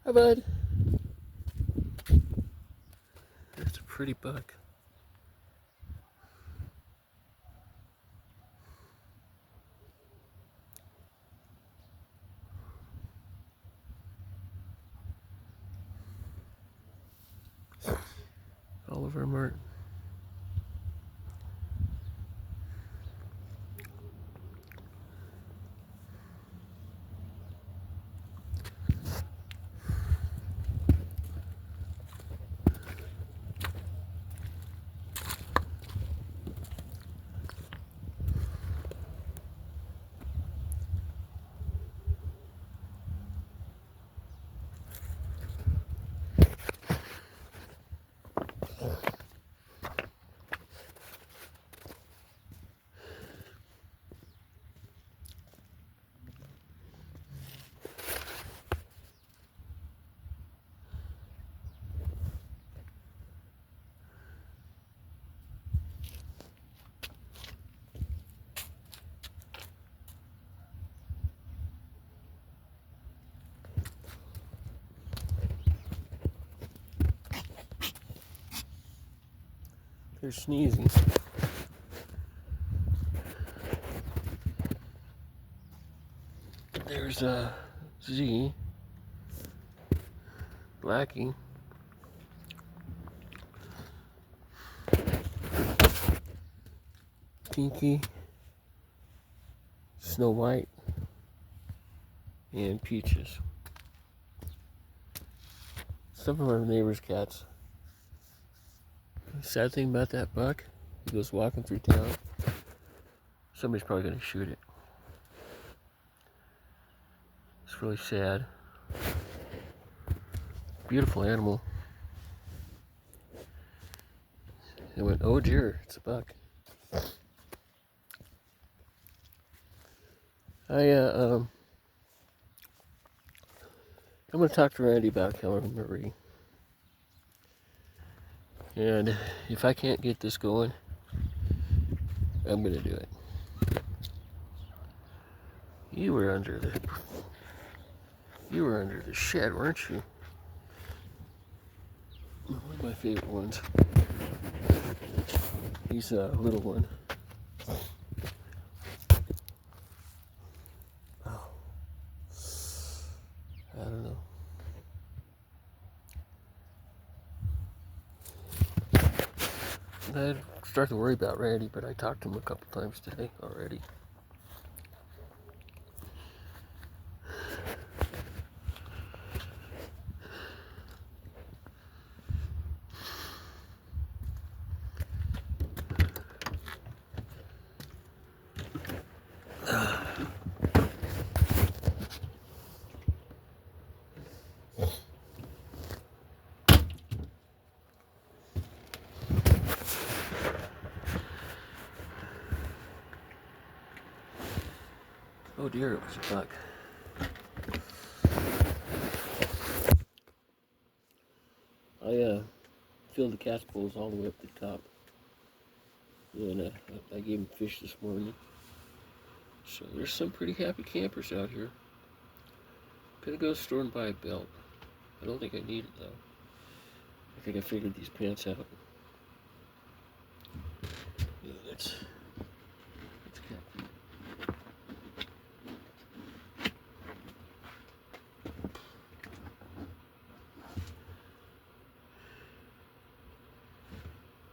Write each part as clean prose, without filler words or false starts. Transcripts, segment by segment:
Hi, bud. That's a pretty buck. Oliver Martin. They're sneezing. There's Z, Blackie, Pinky, Snow White, and Peaches. Some of our neighbors' cats. Sad thing about that buck, he goes walking through town. Somebody's probably going to shoot it. It's really sad. Beautiful animal. It went, oh dear, it's a buck. I'm going to talk to Randy about Keller Marie. And if I can't get this going, I'm going to do it. You were under the shed, weren't you? One of my favorite ones. He's a little one. Oh, I don't know. I start to worry about Randy, but I talked to him a couple times today already. Oh dear, it was a buck. I filled the cat's bowls all the way up the top. And I gave him fish this morning. So there's some pretty happy campers out here. Gonna go to the store and buy a belt. I don't think I need it though. I think I figured these pants out. Yeah, that's cat food.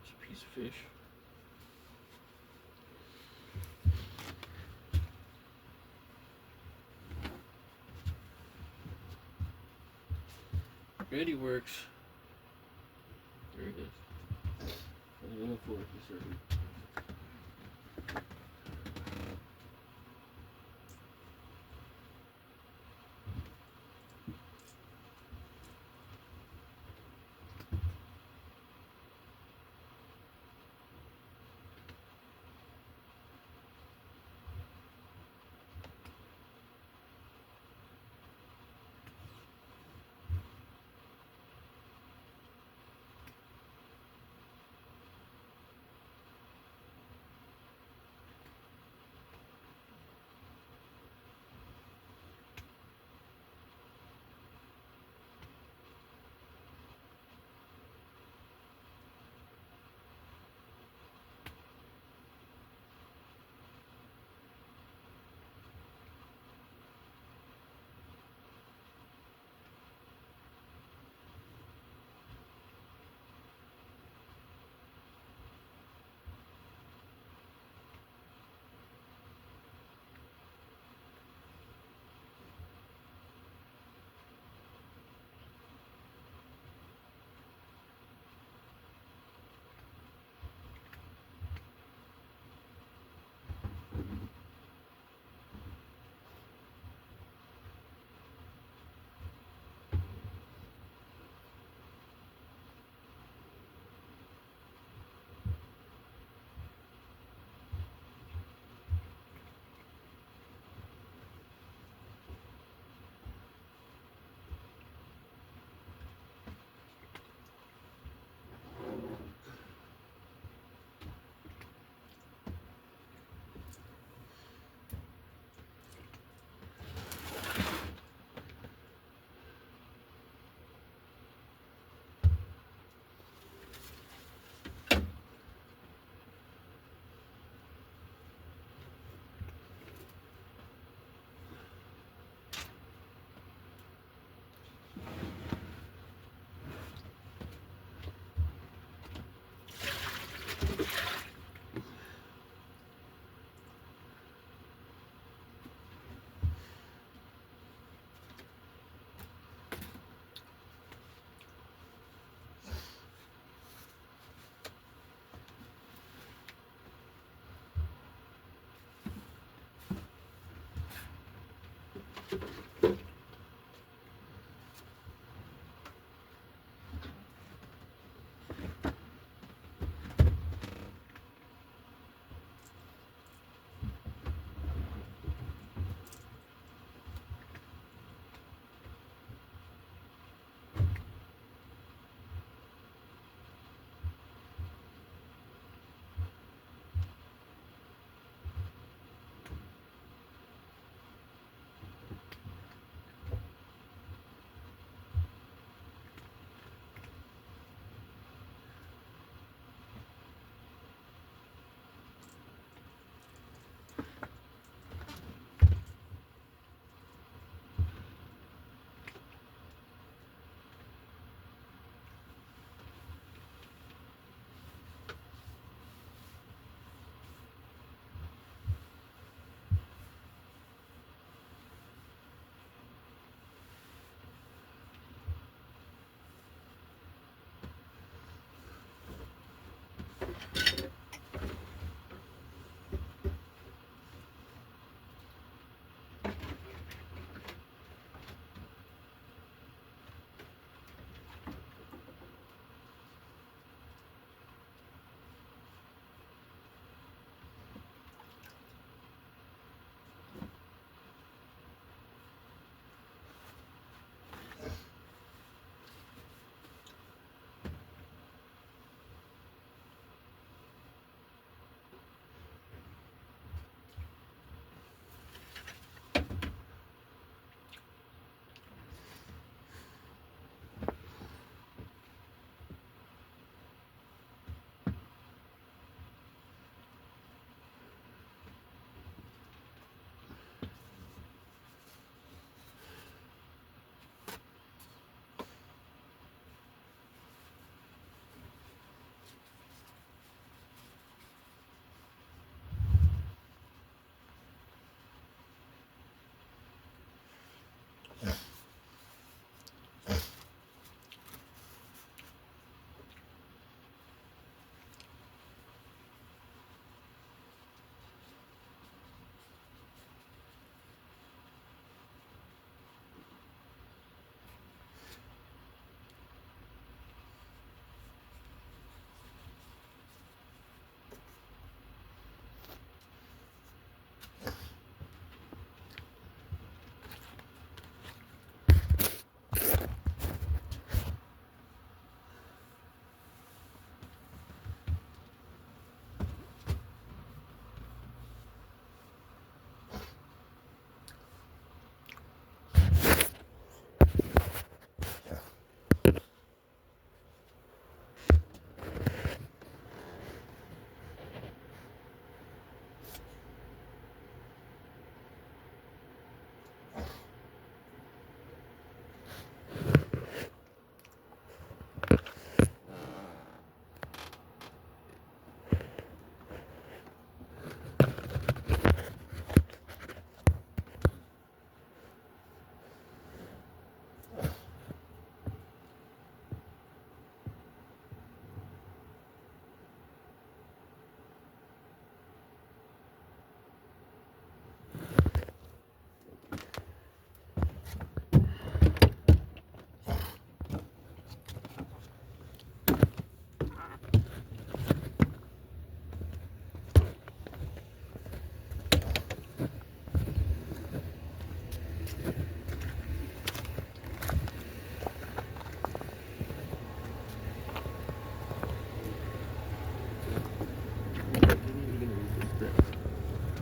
It's a piece of fish. Randy works. There it is. I don't know for it, certainly.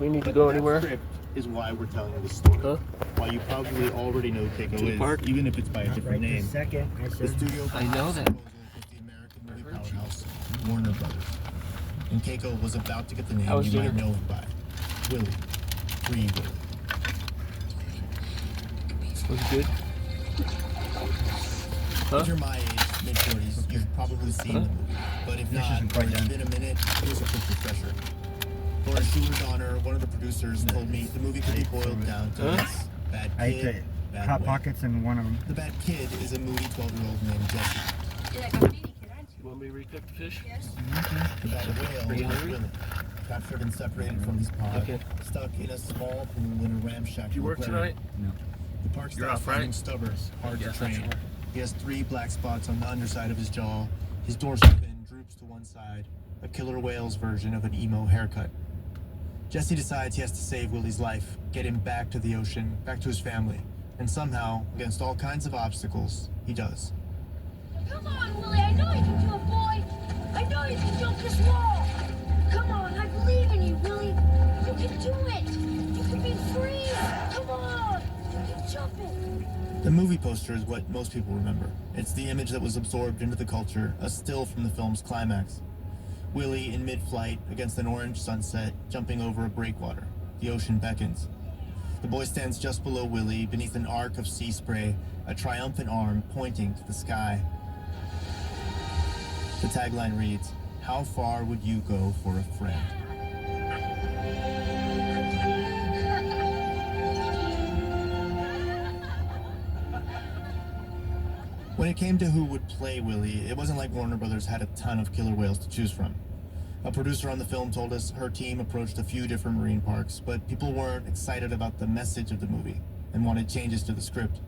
We need to go anywhere? Script is why we're telling you this story. Huh? Why you probably already know Keiko To the is, park? even if it's by a different name. Second, The studio I know that. proposal was the American movie powerhouse, Warner Brothers. And Keiko was about to get the name How was you might dinner? know him by. Willie. Free Willie. Was it good? Huh? If you're my age, mid-40s, you've probably seen the movie. But if not, isn't or quite it's done. been a minute, here's a quick refresher. For Schuler's honor, one of the producers told me the movie could be boiled down to Huh? this: bad I kid, ate bad Hot way. Pockets and one of them. The bad kid is a moody 12-year-old named Jesse. You're like a baby kid, aren't you? You want me to recook the fish? Yes. The bad whale Are you is hungry? Willie, captured and separated from his pod, Okay. stuck in a small pool in a ramshackle Did you work aquarium. tonight? No. The park You're staff off, found right? him stubborn, hard Yes, to train. that's right. He has 3 black spots on the underside of his jaw. His dorsal fin droops to one side, a killer whale's version of an emo haircut. Jesse decides he has to save Willie's life, get him back to the ocean, back to his family. And somehow, against all kinds of obstacles, he does. Come on, Willie. I know you can do it, boy. I know you can jump this wall. Come on, I believe in you, Willie. You can do it. You can be free. Come on. Keep jumping. The movie poster is what most people remember. It's the image that was absorbed into the culture, a still from the film's climax. Willie in mid-flight against an orange sunset, jumping over a breakwater. The ocean beckons. The boy stands just below Willie, beneath an arc of sea spray, a triumphant arm pointing to the sky. The tagline reads, "How far would you go for a friend?" When it came to who would play Willie, it wasn't like Warner Brothers had a ton of killer whales to choose from. A producer on the film told us her team approached a few different marine parks, but people weren't excited about the message of the movie and wanted changes to the script.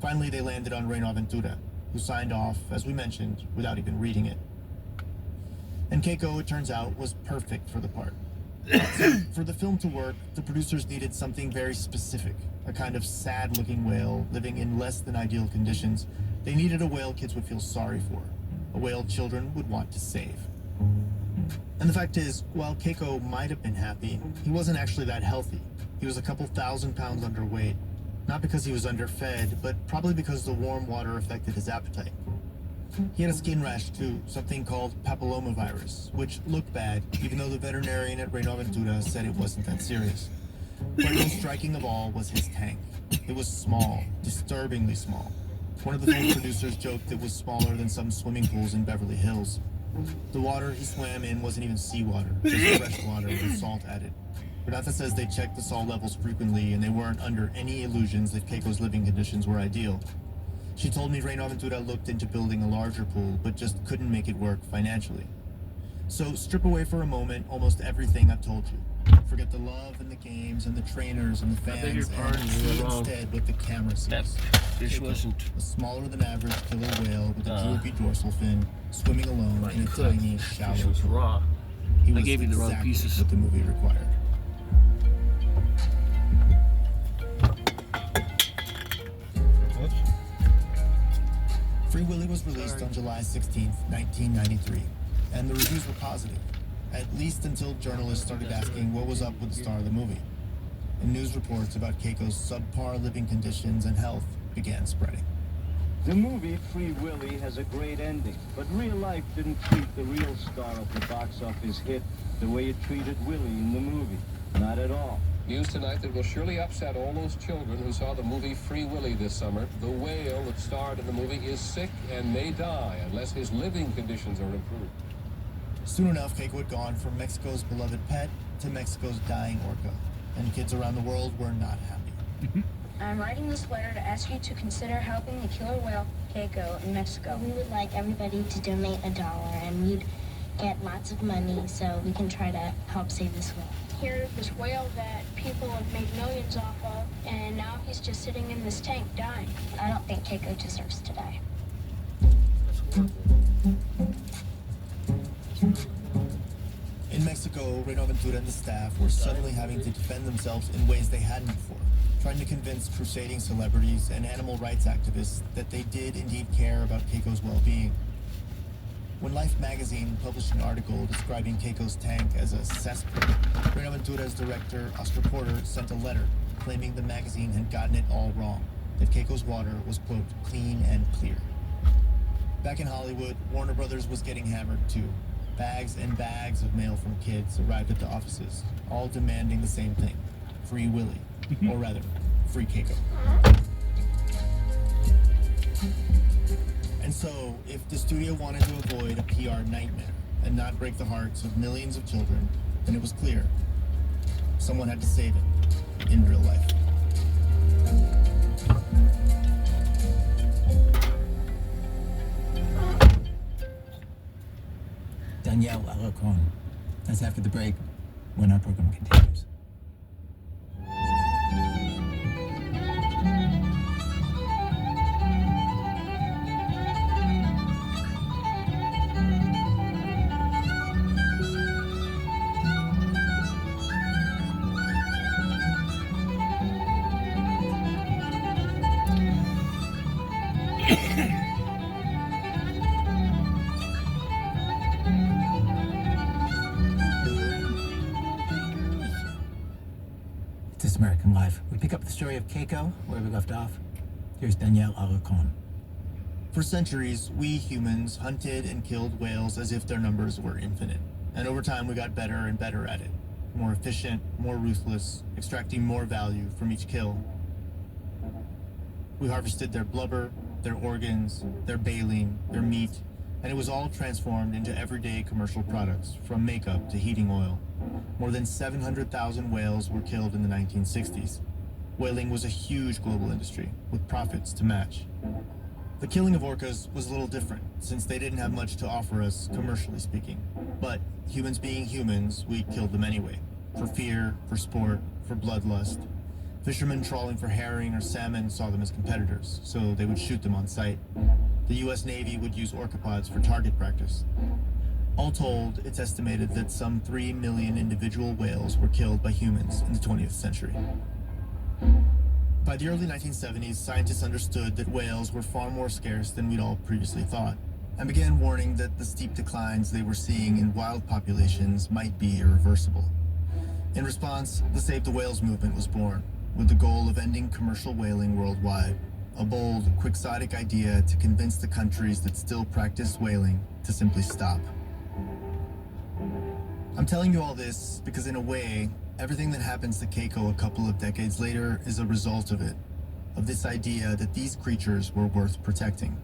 Finally, they landed on Reno Aventura, who signed off, as we mentioned, without even reading it. And Keiko, it turns out, was perfect for the part. So, for the film to work, the producers needed something very specific, a kind of sad-looking whale living in less than ideal conditions. They needed a whale kids would feel sorry for, a whale children would want to save. And the fact is, while Keiko might have been happy, he wasn't actually that healthy. He was a couple thousand pounds underweight. Not because he was underfed, but probably because the warm water affected his appetite. He had a skin rash too, something called papillomavirus, which looked bad, even though the veterinarian at Reno Aventura said it wasn't that serious. But most striking of all was his tank. It was small, disturbingly small. One of the film producers joked it was smaller than some swimming pools in Beverly Hills. The water he swam in wasn't even seawater, just fresh water with salt added. Renata says they checked the salt levels frequently and they weren't under any illusions that Keiko's living conditions were ideal. She told me Reno Aventura looked into building a larger pool, but just couldn't make it work financially. So strip away for a moment almost everything I've told you. Forget the love and the games and the trainers and the fans, and see instead what the camera sees. That fish wasn't A smaller than average killer whale with a droopy dorsal fin, swimming alone in a tiny, shallow fish was pool. raw. He I was gave you the wrong exactly pieces. what the movie required. Free Willy was released on July 16, 1993, and the reviews were positive, at least until journalists started asking what was up with the star of the movie. And news reports about Keiko's subpar living conditions and health began spreading. The movie Free Willy has a great ending, but real life didn't treat the real star of the box office hit the way it treated Willy in the movie. Not at all. News tonight that will surely upset all those children who saw the movie Free Willy this summer. The whale that starred in the movie is sick and may die unless his living conditions are improved. Soon enough, Keiko had gone from Mexico's beloved pet to Mexico's dying orca, and kids around the world were not happy. I'm writing this letter to ask you to consider helping the killer whale, Keiko, in Mexico. We would like everybody to donate $1, and we'd get lots of money so we can try to help save this whale. Here's this whale that people have made millions off of, and now he's just sitting in this tank dying. I don't think Keiko deserves to die. In Mexico, Reno Aventura and the staff were suddenly having to defend themselves in ways they hadn't before, trying to convince crusading celebrities and animal rights activists that they did indeed care about Keiko's well-being. When Life magazine published an article describing Keiko's tank as a cesspool, Reno Aventura's director, Oscar Porter, sent a letter claiming the magazine had gotten it all wrong, that Keiko's water was, quote, clean and clear. Back in Hollywood, Warner Brothers was getting hammered too. Bags and bags of mail from kids arrived at the offices, all demanding the same thing, Free Willy, or rather, Free Keiko. And so, if the studio wanted to avoid a PR nightmare and not break the hearts of millions of children, then it was clear. Someone had to save it in real life. Danielle Alarcon. That's after the break, when our program continues. This American Life. We pick up the story of Keiko, where we left off. Here's Danielle Alarcon. For centuries, we humans hunted and killed whales as if their numbers were infinite. And over time, we got better and better at it. More efficient, more ruthless, extracting more value from each kill. We harvested their blubber, their organs, their baleen, their meat, and it was all transformed into everyday commercial products, from makeup to heating oil. More than 700,000 whales were killed in the 1960s. Whaling was a huge global industry, with profits to match. The killing of orcas was a little different, since they didn't have much to offer us, commercially speaking. But humans being humans, we killed them anyway. For fear, for sport, for bloodlust. Fishermen trawling for herring or salmon saw them as competitors, so they would shoot them on sight. The US Navy would use orcapods for target practice. All told, it's estimated that some 3 million individual whales were killed by humans in the 20th century. By the early 1970s, scientists understood that whales were far more scarce than we'd all previously thought, and began warning that the steep declines they were seeing in wild populations might be irreversible. In response, the Save the Whales movement was born, with the goal of ending commercial whaling worldwide, a bold, quixotic idea to convince the countries that still practice whaling to simply stop. I'm telling you all this because, in a way, everything that happens to Keiko a couple of decades later is a result of it, of this idea that these creatures were worth protecting.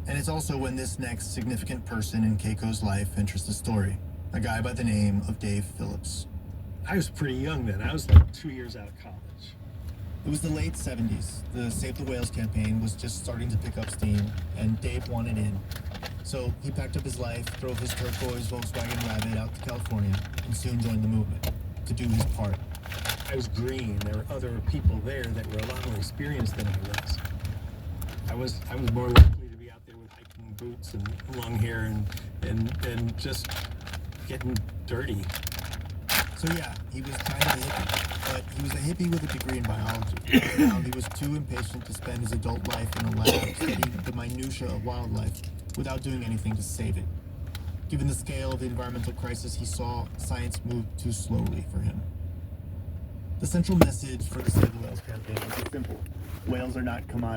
And it's also when this next significant person in Keiko's life enters the story, a guy by the name of Dave Phillips. I was pretty young then. I was like 2 years out of college. It was the late 70s. The Save the Whales campaign was just starting to pick up steam, and Dave wanted in. So he packed up his life, drove his turquoise Volkswagen Rabbit out to California, and soon joined the movement to do his part. I was green. There were other people there that were a lot more experienced than I was. I was more likely to be out there with hiking boots and long hair and just getting dirty. So yeah, he was kind of a hippie, but he was a hippie with a degree in biology. Now he was too impatient to spend his adult life in a lab studying the minutiae of wildlife without doing anything to save it. Given the scale of the environmental crisis he saw, science moved too slowly for him. The central message for the Save the Whales campaign is simple. Whales are not commodities.